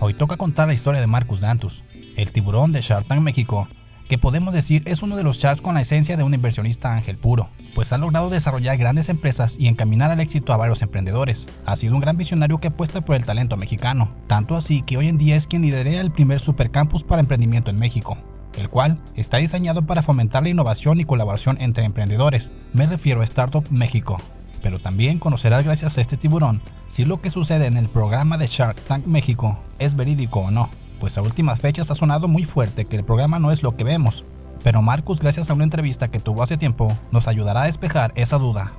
Hoy toca contar la historia de Marcus Dantus, el tiburón de Shark Tank México, que podemos decir es uno de los sharks con la esencia de un inversionista ángel puro, pues ha logrado desarrollar grandes empresas y encaminar al éxito a varios emprendedores. Ha sido un gran visionario que apuesta por el talento mexicano, tanto así que hoy en día es quien lidera el primer supercampus para emprendimiento en México, el cual está diseñado para fomentar la innovación y colaboración entre emprendedores. Me refiero a Startup México. Pero también conocerás gracias a este tiburón si lo que sucede en el programa de Shark Tank México es verídico o no, pues a últimas fechas ha sonado muy fuerte que el programa no es lo que vemos. Pero Marcus, gracias a una entrevista que tuvo hace tiempo, nos ayudará a despejar esa duda.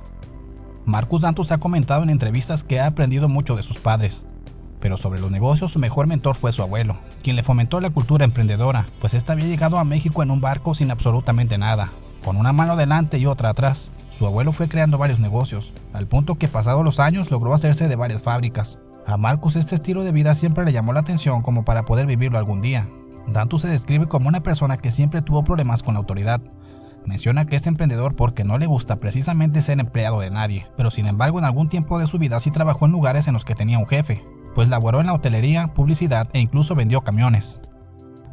Marcus Dantus ha comentado en entrevistas que ha aprendido mucho de sus padres, pero sobre los negocios su mejor mentor fue su abuelo, quien le fomentó la cultura emprendedora, pues éste había llegado a México en un barco sin absolutamente nada, con una mano delante y otra atrás. Su abuelo fue creando varios negocios, al punto que pasados los años logró hacerse de varias fábricas. A Marcus este estilo de vida siempre le llamó la atención como para poder vivirlo algún día. Dantus se describe como una persona que siempre tuvo problemas con la autoridad. Menciona que es emprendedor porque no le gusta precisamente ser empleado de nadie, pero sin embargo en algún tiempo de su vida sí trabajó en lugares en los que tenía un jefe, pues laboró en la hotelería, publicidad e incluso vendió camiones.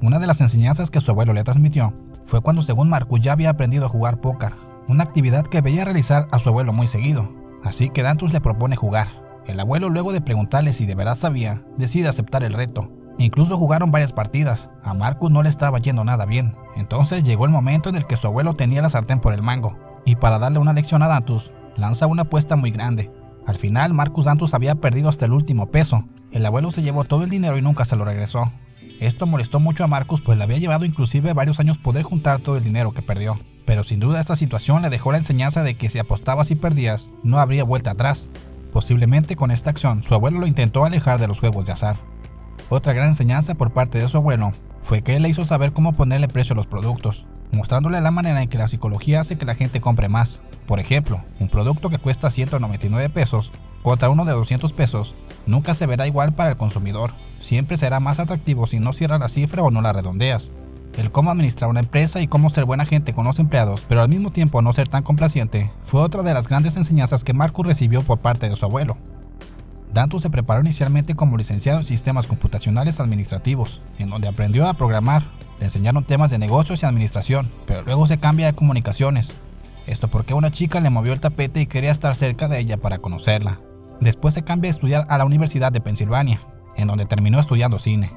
Una de las enseñanzas que su abuelo le transmitió fue cuando según Marcus ya había aprendido a jugar póker, una actividad que veía realizar a su abuelo muy seguido, así que Dantus le propone jugar. El abuelo, luego de preguntarle si de verdad sabía, decide aceptar el reto. Incluso jugaron varias partidas. A Marcus no le estaba yendo nada bien, entonces llegó el momento en el que su abuelo tenía la sartén por el mango, y para darle una lección a Dantus, lanza una apuesta muy grande. Al final Marcus Dantus había perdido hasta el último peso. El abuelo se llevó todo el dinero y nunca se lo regresó. Esto molestó mucho a Marcus, pues le había llevado inclusive varios años poder juntar todo el dinero que perdió. Pero sin duda esta situación le dejó la enseñanza de que si apostabas y perdías, no habría vuelta atrás. Posiblemente con esta acción su abuelo lo intentó alejar de los juegos de azar. Otra gran enseñanza por parte de su abuelo fue que él le hizo saber cómo ponerle precio a los productos, mostrándole la manera en que la psicología hace que la gente compre más. Por ejemplo, un producto que cuesta 199 pesos contra uno de 200 pesos nunca se verá igual para el consumidor. Siempre será más atractivo si no cierras la cifra o no la redondeas. El cómo administrar una empresa y cómo ser buena gente con los empleados, pero al mismo tiempo no ser tan complaciente, fue otra de las grandes enseñanzas que Marcus recibió por parte de su abuelo. Dantus se preparó inicialmente como licenciado en sistemas computacionales administrativos, en donde aprendió a programar. Le enseñaron temas de negocios y administración, pero luego se cambia a comunicaciones. Esto porque una chica le movió el tapete y quería estar cerca de ella para conocerla. Después se cambia a estudiar a la Universidad de Pensilvania, en donde terminó estudiando cine.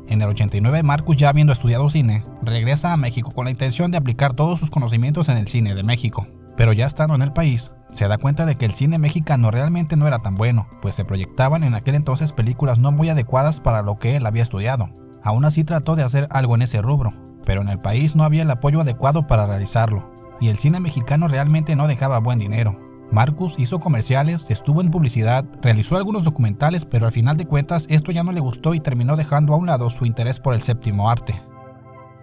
En el 89, Marcus, ya habiendo estudiado cine, regresa a México con la intención de aplicar todos sus conocimientos en el cine de México. Pero ya estando en el país, se da cuenta de que el cine mexicano realmente no era tan bueno, pues se proyectaban en aquel entonces películas no muy adecuadas para lo que él había estudiado. Aún así trató de hacer algo en ese rubro, pero en el país no había el apoyo adecuado para realizarlo, y el cine mexicano realmente no dejaba buen dinero. Marcus hizo comerciales, estuvo en publicidad, realizó algunos documentales, pero al final de cuentas esto ya no le gustó y terminó dejando a un lado su interés por el séptimo arte.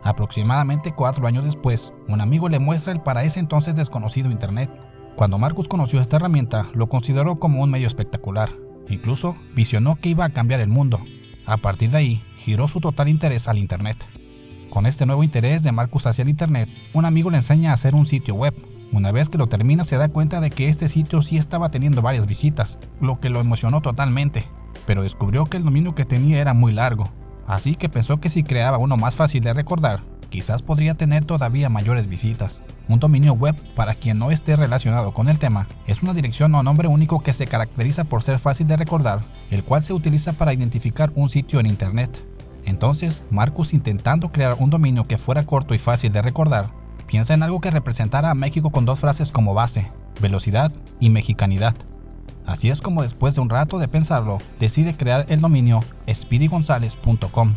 Aproximadamente 4 años después, un amigo le muestra el para ese entonces desconocido Internet. Cuando Marcus conoció esta herramienta, lo consideró como un medio espectacular. Incluso visionó que iba a cambiar el mundo. A partir de ahí, giró su total interés al Internet. Con este nuevo interés de Marcus hacia el Internet, un amigo le enseña a hacer un sitio web. Una vez que lo termina se da cuenta de que este sitio sí estaba teniendo varias visitas, lo que lo emocionó totalmente, pero descubrió que el dominio que tenía era muy largo, así que pensó que si creaba uno más fácil de recordar, quizás podría tener todavía mayores visitas. Un dominio web, para quien no esté relacionado con el tema, es una dirección o nombre único que se caracteriza por ser fácil de recordar, el cual se utiliza para identificar un sitio en Internet. Entonces, Marcus, intentando crear un dominio que fuera corto y fácil de recordar, piensa en algo que representara a México con 2 frases como base: velocidad y mexicanidad. Así es como después de un rato de pensarlo, decide crear el dominio speedygonzalez.com,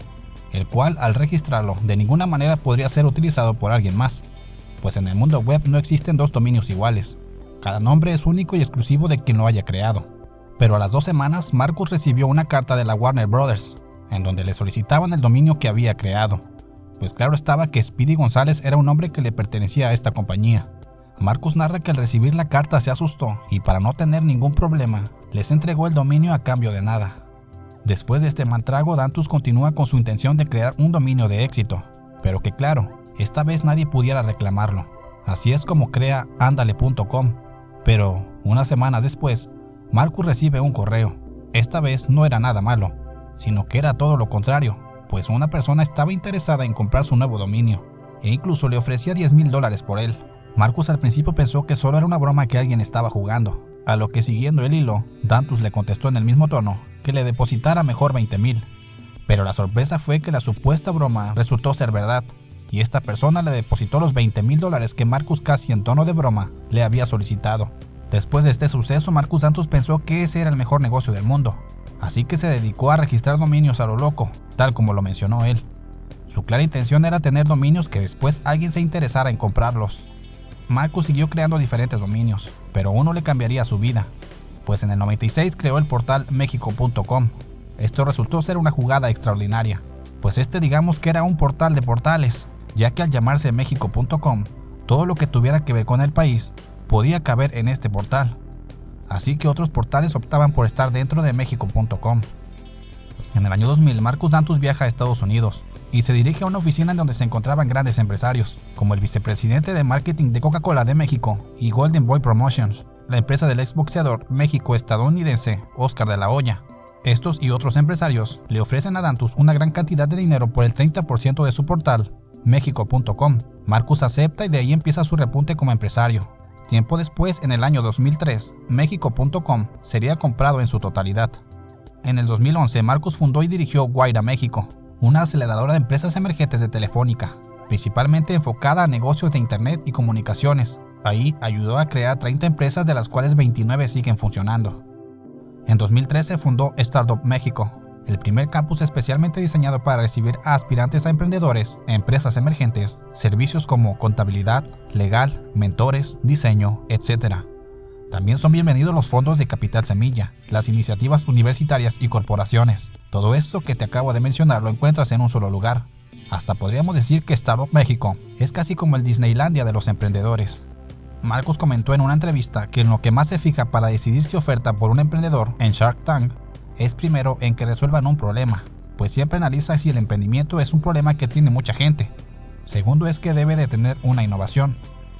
el cual al registrarlo de ninguna manera podría ser utilizado por alguien más, pues en el mundo web no existen 2 dominios iguales. Cada nombre es único y exclusivo de quien lo haya creado. Pero a las 2 semanas, Marcus recibió una carta de la Warner Brothers, en donde le solicitaban el dominio que había creado. Pues claro estaba que Speedy González era un nombre que le pertenecía a esta compañía. Marcus narra que al recibir la carta se asustó y para no tener ningún problema, les entregó el dominio a cambio de nada. Después de este mal trago, Dantus continúa con su intención de crear un dominio de éxito, pero que claro, esta vez nadie pudiera reclamarlo. Así es como crea andale.com, pero unas semanas después, Marcus recibe un correo. Esta vez no era nada malo. sino que era todo lo contrario, pues una persona estaba interesada en comprar su nuevo dominio, e incluso le ofrecía $10,000 por él. Marcus al principio pensó que solo era una broma que alguien estaba jugando, a lo que siguiendo el hilo, Dantus le contestó en el mismo tono que le depositara mejor 20,000. Pero la sorpresa fue que la supuesta broma resultó ser verdad, y esta persona le depositó los $20,000 que Marcus casi en tono de broma le había solicitado. Después de este suceso, Marcus Dantus pensó que ese era el mejor negocio del mundo, así que se dedicó a registrar dominios a lo loco, tal como lo mencionó él. Su clara intención era tener dominios que después alguien se interesara en comprarlos. Marcus siguió creando diferentes dominios, pero uno le cambiaría su vida, pues en el 96 creó el portal Mexico.com. Esto resultó ser una jugada extraordinaria, pues digamos que era un portal de portales, ya que al llamarse Mexico.com, todo lo que tuviera que ver con el país podía caber en este portal, así que otros portales optaban por estar dentro de Mexico.com. En el año 2000, Marcus Dantus viaja a Estados Unidos y se dirige a una oficina en donde se encontraban grandes empresarios, como el vicepresidente de marketing de Coca-Cola de México y Golden Boy Promotions, la empresa del exboxeador México-estadounidense Oscar de la Hoya. Estos y otros empresarios le ofrecen a Dantus una gran cantidad de dinero por el 30% de su portal, Mexico.com. Marcus acepta y de ahí empieza su repunte como empresario. Tiempo después, en el año 2003, Mexico.com sería comprado en su totalidad. En el 2011, Marcus fundó y dirigió Guaira México, una aceleradora de empresas emergentes de Telefónica, principalmente enfocada a negocios de Internet y comunicaciones. Ahí ayudó a crear 30 empresas, de las cuales 29 siguen funcionando. En 2013 fundó Startup México, el primer campus especialmente diseñado para recibir a aspirantes a emprendedores, empresas emergentes, servicios como contabilidad, legal, mentores, diseño, etc. También son bienvenidos los fondos de capital semilla, las iniciativas universitarias y corporaciones. Todo esto que te acabo de mencionar lo encuentras en un solo lugar. Hasta podríamos decir que Startup México es casi como el Disneylandia de los emprendedores. Marcus comentó en una entrevista que en lo que más se fija para decidir si oferta por un emprendedor en Shark Tank es primero en que resuelvan un problema, pues siempre analiza si el emprendimiento es un problema que tiene mucha gente. Segundo es que debe de tener una innovación.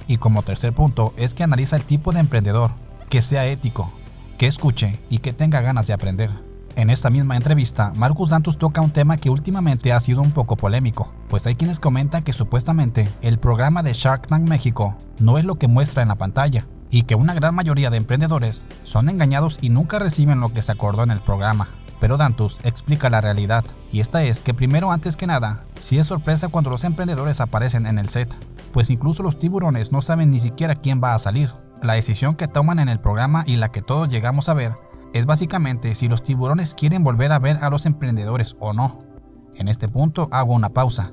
Y como tercer punto es que analiza el tipo de emprendedor, que sea ético, que escuche y que tenga ganas de aprender. En esta misma entrevista, Marcus Dantus toca un tema que últimamente ha sido un poco polémico, pues hay quienes comentan que supuestamente el programa de Shark Tank México no es lo que muestra en la pantalla, y que una gran mayoría de emprendedores son engañados y nunca reciben lo que se acordó en el programa. Pero Dantus explica la realidad, y esta es que primero, antes que nada, sí es sorpresa cuando los emprendedores aparecen en el set, pues incluso los tiburones no saben ni siquiera quién va a salir. La decisión que toman en el programa y la que todos llegamos a ver es básicamente si los tiburones quieren volver a ver a los emprendedores o no. En este punto hago una pausa.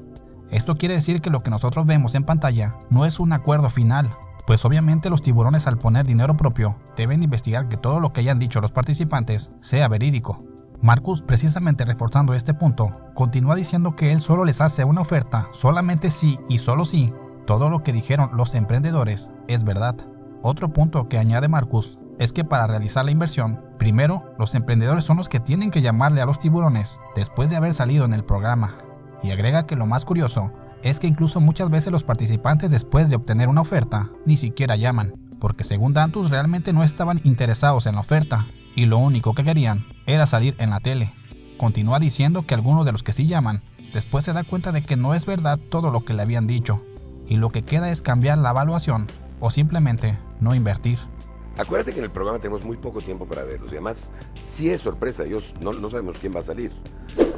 Esto quiere decir que lo que nosotros vemos en pantalla no es un acuerdo final, pues obviamente los tiburones, al poner dinero propio, deben investigar que todo lo que hayan dicho los participantes sea verídico. Marcus, precisamente reforzando este punto, continúa diciendo que él solo les hace una oferta solamente si y solo si todo lo que dijeron los emprendedores es verdad. Otro punto que añade Marcus es que para realizar la inversión, primero los emprendedores son los que tienen que llamarle a los tiburones después de haber salido en el programa. Y agrega que lo más curioso es que incluso muchas veces los participantes, después de obtener una oferta, ni siquiera llaman, porque según Dantus realmente no estaban interesados en la oferta y lo único que querían era salir en la tele. Continúa diciendo que algunos de los que sí llaman después se da cuenta de que no es verdad todo lo que le habían dicho, y lo que queda es cambiar la evaluación o simplemente no invertir. Acuérdate que en el programa tenemos muy poco tiempo para verlos, y además sí es sorpresa, ellos no sabemos quién va a salir.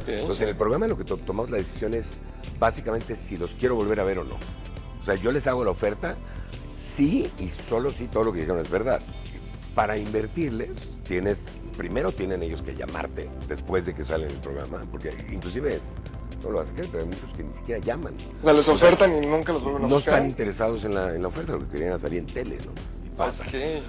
Entonces en el programa lo que tomamos la decisión es básicamente si los quiero volver a ver o no. O sea, yo les hago la oferta, sí y solo si todo lo que dijeron es verdad. Para invertirles, primero tienen ellos que llamarte después de que salen el programa, porque inclusive, no lo vas a creer, pero hay muchos que ni siquiera llaman. O sea, les ofertan y nunca los vuelven a buscar. No están interesados en la oferta, porque querían salir en tele, ¿no? Y pasa. Okay.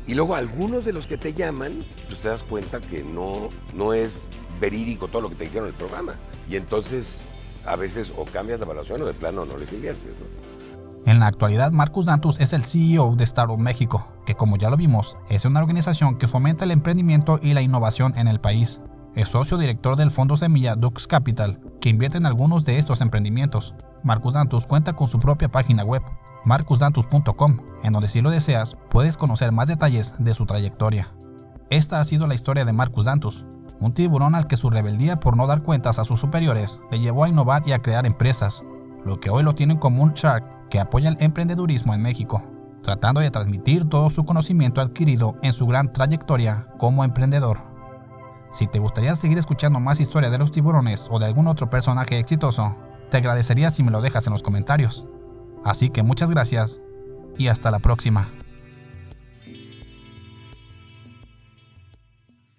Y luego algunos de los que te llaman, pues te das cuenta que no es verídico todo lo que te dijeron en el programa. Y entonces, a veces o cambias la evaluación o de plano no les inviertes, ¿no? En la actualidad, Marcus Dantus es el CEO de Startup México, que como ya lo vimos, es una organización que fomenta el emprendimiento y la innovación en el país. Es socio director del fondo semilla Dux Capital, que invierte en algunos de estos emprendimientos. Marcus Dantus cuenta con su propia página web, marcusdantus.com, en donde si lo deseas, puedes conocer más detalles de su trayectoria. Esta ha sido la historia de Marcus Dantus, Un tiburón al que su rebeldía por no dar cuentas a sus superiores le llevó a innovar y a crear empresas, lo que hoy lo tiene como un Shark que apoya el emprendedurismo en México, tratando de transmitir todo su conocimiento adquirido en su gran trayectoria como emprendedor. Si te gustaría seguir escuchando más historias de los tiburones o de algún otro personaje exitoso, te agradecería si me lo dejas en los comentarios. Así que muchas gracias y hasta la próxima.